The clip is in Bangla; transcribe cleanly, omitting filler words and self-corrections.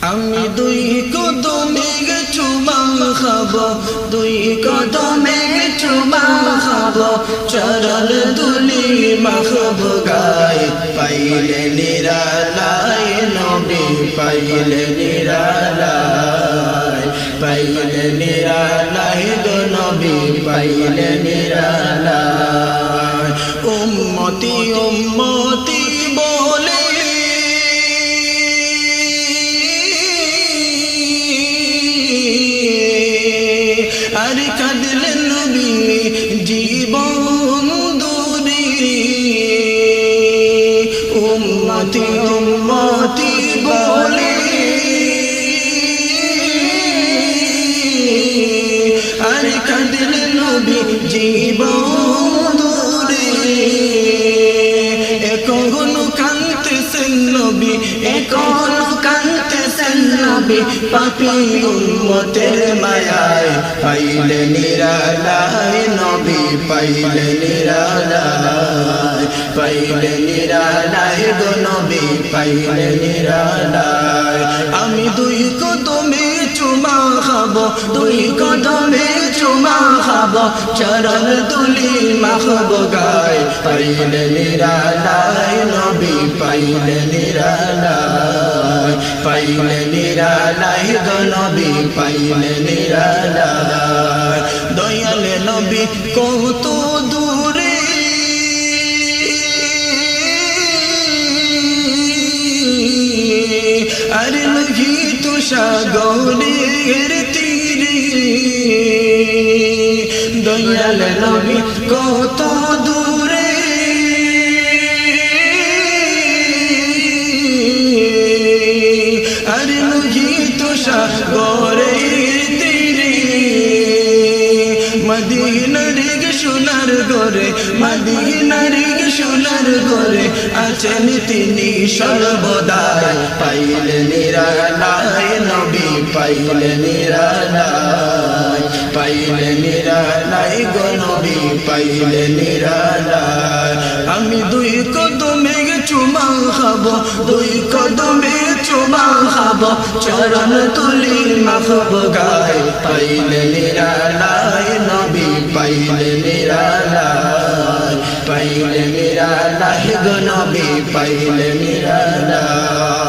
আমি দুই কদমে চুমা খাবো, দুই কদমে চুমা খাবো, চরণ দুলি মাখবো গায়ে, পাইলে নিরালায় নবী, পাইলে নিরালায়, পাইলে নিরালায় গো নবী, পাইলে নিরালায়। উম্মতি উম্মতি বলে আর কাঁদলেন নবী জীবন দূরে। উম্মতি উম্মতি বলে আর কাঁদলেন নবী জীবন দূরে। এখনো কাঁদতেছেন নবী, এখনো কাঁদতেছেন নবী, পাপী উম্মতের মায়ায়, পাইলে নিরালায় নবী, পাইলে নিরালায়, পাইলে নিরালায় গো নবী, পাইলে নিরালায়। আমি দুই কদমে চুমা খাবো, দুই কদমে চুমা খাবো, চরণ দুলি মাখবো গায়ে, পাইলে নিরালায় নবী, পাইলে নিরালায়, পাইলে নিরালায় গো নবী, পাইলে নিরালায়। দয়ালে নবী কত দূরে আর লোহিত সাগরের তীরে, দয়ালে নবী কত দূরে আর লোহিত সাগরের তীরে। মদিনার সোনার ঘরে, মদিনার সোনার ঘরে আছেন তিনি সর্বদাই, পাইলে নিরালায় নবী, পাইলে নিরালায়, পাইলে নিরালায় গো নবী, পাইলে নিরালায়। আমি দুই কদমে চুমা খাবো, দুই কদমে চুমা খাবো, চরণ তুলি মাখবো গায়ে, পাইলে নিরালায় নবী, পাইলে নিরালায়, পাইলে নিরালায় গো নবী, পাইলে নিরালায়।